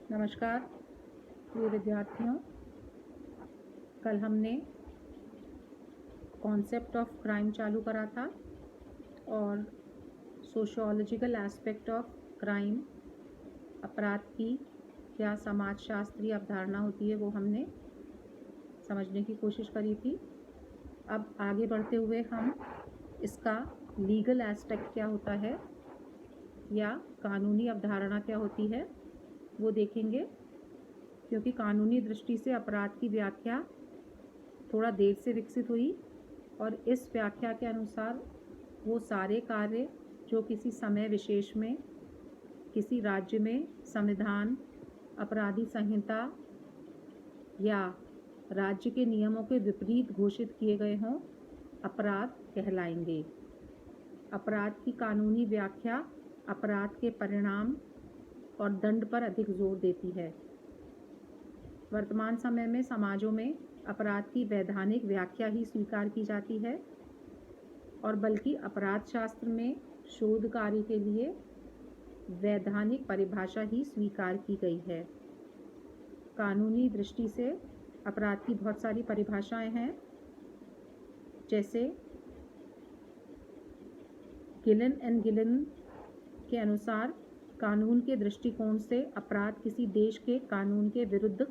नमस्कार प्रिय विद्यार्थियों। कल हमने कॉन्सेप्ट ऑफ क्राइम चालू करा था और सोशियोलॉजिकल एस्पेक्ट ऑफ क्राइम, अपराध की क्या समाजशास्त्रीय अवधारणा होती है वो हमने समझने की कोशिश करी थी। अब आगे बढ़ते हुए हम इसका लीगल एस्पेक्ट क्या होता है या कानूनी अवधारणा क्या होती है वो देखेंगे, क्योंकि कानूनी दृष्टि से अपराध की व्याख्या थोड़ा देर से विकसित हुई और इस व्याख्या के अनुसार वो सारे कार्य जो किसी समय विशेष में किसी राज्य में संविधान, अपराधी संहिता या राज्य के नियमों के विपरीत घोषित किए गए हों, अपराध कहलाएंगे। अपराध की कानूनी व्याख्या अपराध के परिणाम और दंड पर अधिक जोर देती है। वर्तमान समय में समाजों में अपराध की वैधानिक व्याख्या ही स्वीकार की जाती है और बल्कि अपराध शास्त्र में शोध कार्य के लिए वैधानिक परिभाषा ही स्वीकार की गई है। कानूनी दृष्टि से अपराध की बहुत सारी परिभाषाएं हैं, जैसे गिलन एंड गिलन के अनुसार कानून के दृष्टिकोण से अपराध किसी देश के कानून के विरुद्ध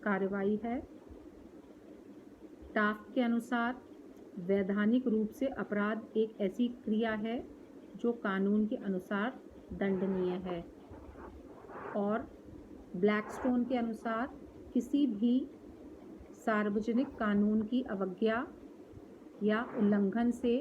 कार्रवाई है। टाफ्ट के अनुसार वैधानिक रूप से अपराध एक ऐसी क्रिया है जो कानून के अनुसार दंडनीय है। और ब्लैकस्टोन के अनुसार किसी भी सार्वजनिक कानून की अवज्ञा या उल्लंघन से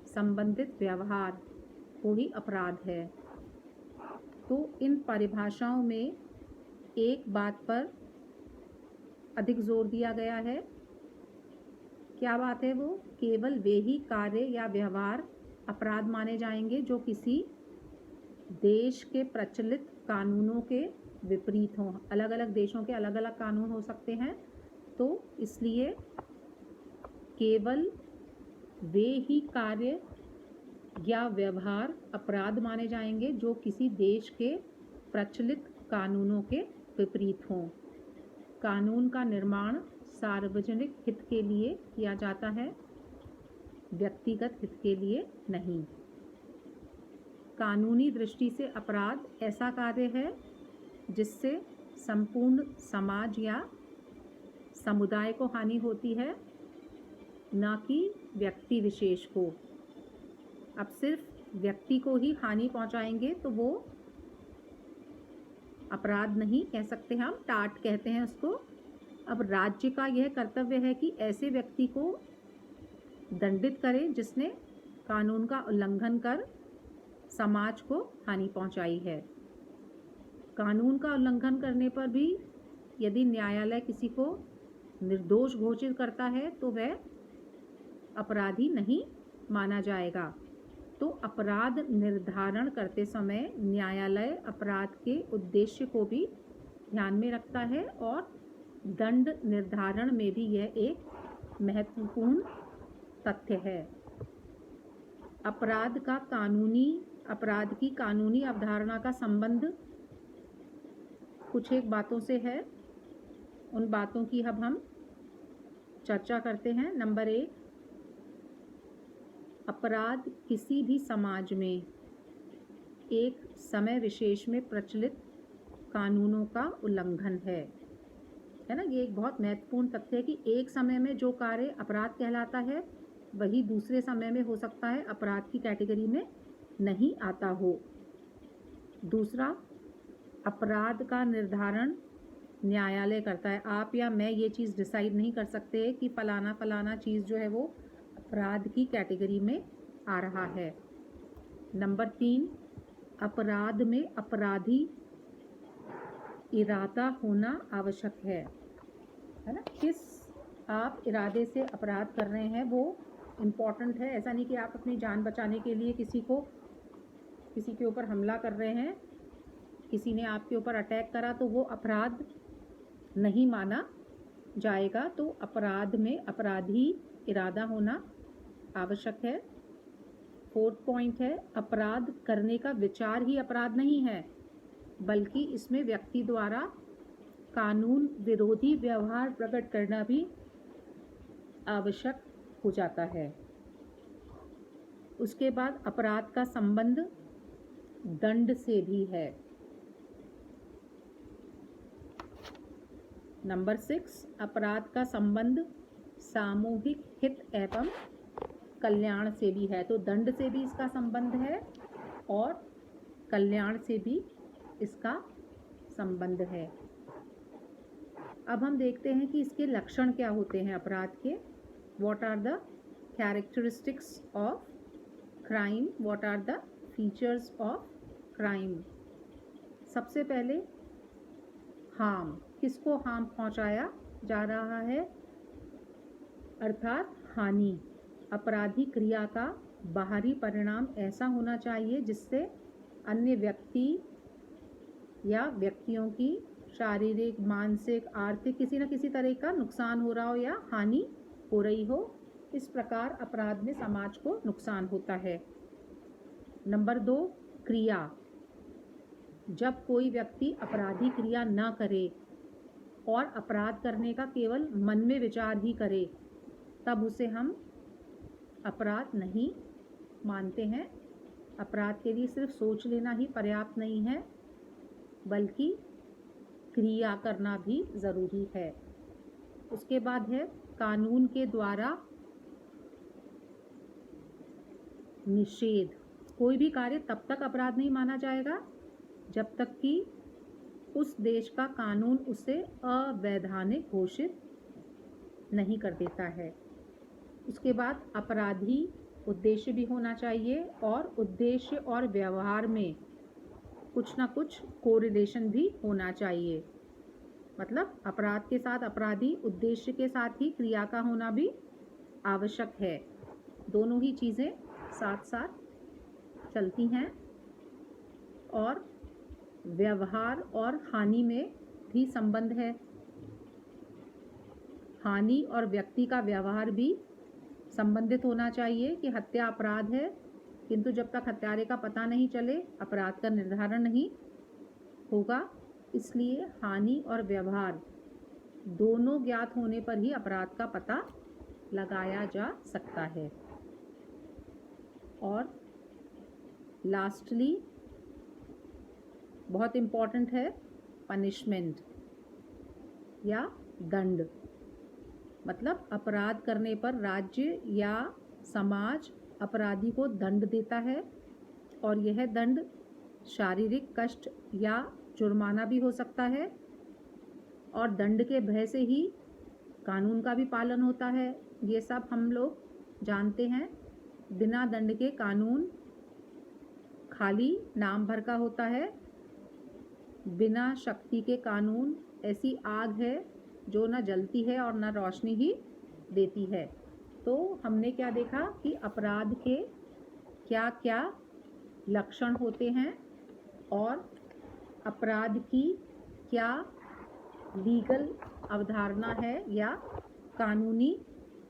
संबंधित व्यवहार को ही अपराध है। तो इन परिभाषाओं में एक बात पर अधिक जोर दिया गया है। क्या बात है वो? केवल वे ही कार्य या व्यवहार अपराध माने जाएंगे जो किसी देश के प्रचलित कानूनों के विपरीत हों। अलग अलग देशों के अलग अलग कानून हो सकते हैं, तो इसलिए केवल वे ही कार्य या व्यवहार अपराध माने जाएंगे जो किसी देश के प्रचलित कानूनों के विपरीत हों। कानून का निर्माण सार्वजनिक हित के लिए किया जाता है, व्यक्तिगत हित के लिए नहीं। कानूनी दृष्टि से अपराध ऐसा कार्य है जिससे संपूर्ण समाज या समुदाय को हानि होती है, न कि व्यक्ति विशेष को। अब सिर्फ व्यक्ति को ही हानि पहुंचाएंगे तो वो अपराध नहीं कह सकते, हम टाट कहते हैं उसको। अब राज्य का यह कर्तव्य है कि ऐसे व्यक्ति को दंडित करे जिसने कानून का उल्लंघन कर समाज को हानि पहुंचाई है। कानून का उल्लंघन करने पर भी यदि न्यायालय किसी को निर्दोष घोषित करता है तो वह अपराधी नहीं माना जाएगा। तो अपराध निर्धारण करते समय न्यायालय अपराध के उद्देश्य को भी ध्यान में रखता है और दंड निर्धारण में भी यह एक महत्वपूर्ण तथ्य है। अपराध की कानूनी अवधारणा का संबंध कुछ एक बातों से है। उन बातों की अब हम चर्चा करते हैं। नंबर 1, अपराध किसी भी समाज में एक समय विशेष में प्रचलित कानूनों का उल्लंघन है ना। ये एक बहुत महत्वपूर्ण तथ्य है कि एक समय में जो कार्य अपराध कहलाता है वही दूसरे समय में हो सकता है अपराध की कैटेगरी में नहीं आता हो। दूसरा, अपराध का निर्धारण न्यायालय करता है। आप या मैं ये चीज़ डिसाइड नहीं कर सकते कि फलाना चीज़ जो है वो अपराध की कैटेगरी में आ रहा है। नंबर 3, अपराध में अपराधी इरादा होना आवश्यक है ना। किस आप इरादे से अपराध कर रहे हैं वो इम्पॉर्टेंट है। ऐसा नहीं कि आप अपनी जान बचाने के लिए किसी के ऊपर हमला कर रहे हैं, किसी ने आपके ऊपर अटैक करा तो वो अपराध नहीं माना जाएगा। तो अपराध में अपराधी इरादा होना आवश्यक है। 4th पॉइंट है, अपराध करने का विचार ही अपराध नहीं है, बल्कि इसमें व्यक्ति द्वारा कानून विरोधी व्यवहार प्रकट करना भी आवश्यक हो जाता है। उसके बाद अपराध का संबंध दंड से भी है। नंबर 6, अपराध का संबंध सामूहिक हित एवं कल्याण से भी है। तो दंड से भी इसका संबंध है और कल्याण से भी इसका संबंध है। अब हम देखते हैं कि इसके लक्षण क्या होते हैं अपराध के। What are the characteristics of crime, what are the features of crime. सबसे पहले हार्म, किसको हार्म पहुंचाया जा रहा है, अर्थात हानि। अपराधी क्रिया का बाहरी परिणाम ऐसा होना चाहिए जिससे अन्य व्यक्ति या व्यक्तियों की शारीरिक, मानसिक, आर्थिक किसी न किसी तरह का नुकसान हो रहा हो या हानि हो रही हो। इस प्रकार अपराध में समाज को नुकसान होता है। नंबर 2, क्रिया। जब कोई व्यक्ति अपराधी क्रिया न करे और अपराध करने का केवल मन में विचार ही करे, तब उसे हम अपराध नहीं मानते हैं। अपराध के लिए सिर्फ सोच लेना ही पर्याप्त नहीं है, बल्कि क्रिया करना भी ज़रूरी है। उसके बाद है कानून के द्वारा निषेध। कोई भी कार्य तब तक अपराध नहीं माना जाएगा जब तक कि उस देश का कानून उसे अवैधानिक घोषित नहीं कर देता है। उसके बाद अपराधी उद्देश्य भी होना चाहिए और उद्देश्य और व्यवहार में कुछ ना कुछ कोरिलेशन भी होना चाहिए। मतलब अपराध के साथ अपराधी उद्देश्य के साथ ही क्रिया का होना भी आवश्यक है। दोनों ही चीज़ें साथ साथ चलती हैं और व्यवहार और हानि में भी संबंध है। हानि और व्यक्ति का व्यवहार भी संबंधित होना चाहिए कि हत्या अपराध है, किंतु जब तक हत्यारे का पता नहीं चले अपराध का निर्धारण नहीं होगा। इसलिए हानि और व्यवहार दोनों ज्ञात होने पर ही अपराध का पता लगाया जा सकता है। और लास्टली बहुत इम्पॉर्टेंट है पनिशमेंट या दंड। मतलब अपराध करने पर राज्य या समाज अपराधी को दंड देता है और यह दंड शारीरिक कष्ट या जुर्माना भी हो सकता है। और दंड के भय से ही कानून का भी पालन होता है। ये सब हम लोग जानते हैं। बिना दंड के कानून खाली नाम भर का होता है। बिना शक्ति के कानून ऐसी आग है जो न जलती है और न रोशनी ही देती है। तो हमने क्या देखा कि अपराध के क्या क्या लक्षण होते हैं और अपराध की क्या लीगल अवधारणा है या कानूनी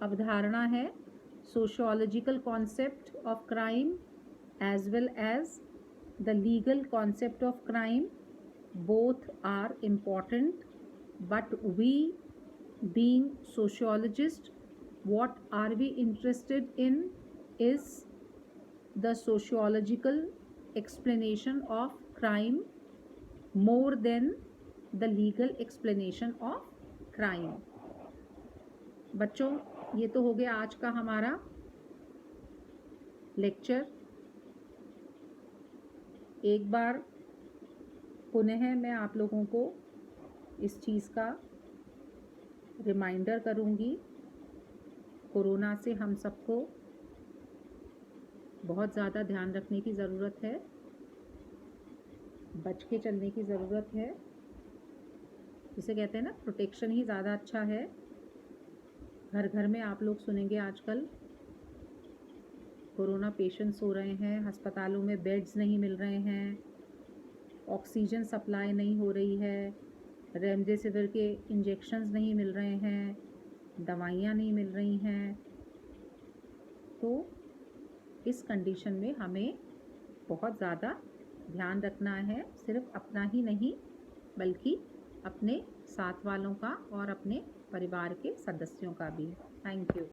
अवधारणा है। Sociological concept of crime as well as the legal concept of crime, both are important, but we being sociologists, what are we interested in is the sociological explanation of crime more than the legal explanation of crime। बच्चों, ये तो हो गया आज का हमारा lecture. एक बार पुनः मैं आप लोगों को इस चीज़ का रिमाइंडर करूंगी। कोरोना से हम सबको बहुत ज़्यादा ध्यान रखने की ज़रूरत है, बच के चलने की ज़रूरत है। जिसे कहते हैं ना, प्रोटेक्शन ही ज़्यादा अच्छा है। घर घर में आप लोग सुनेंगे आजकल कोरोना पेशेंट्स हो रहे हैं, अस्पतालों में बेड्स नहीं मिल रहे हैं, ऑक्सीजन सप्लाई नहीं हो रही है, रेमडेसिविर के इंजेक्शन्स नहीं मिल रहे हैं, दवाइयाँ नहीं मिल रही हैं। तो इस कंडीशन में हमें बहुत ज़्यादा ध्यान रखना है, सिर्फ अपना ही नहीं बल्कि अपने साथ वालों का और अपने परिवार के सदस्यों का भी। Thank you.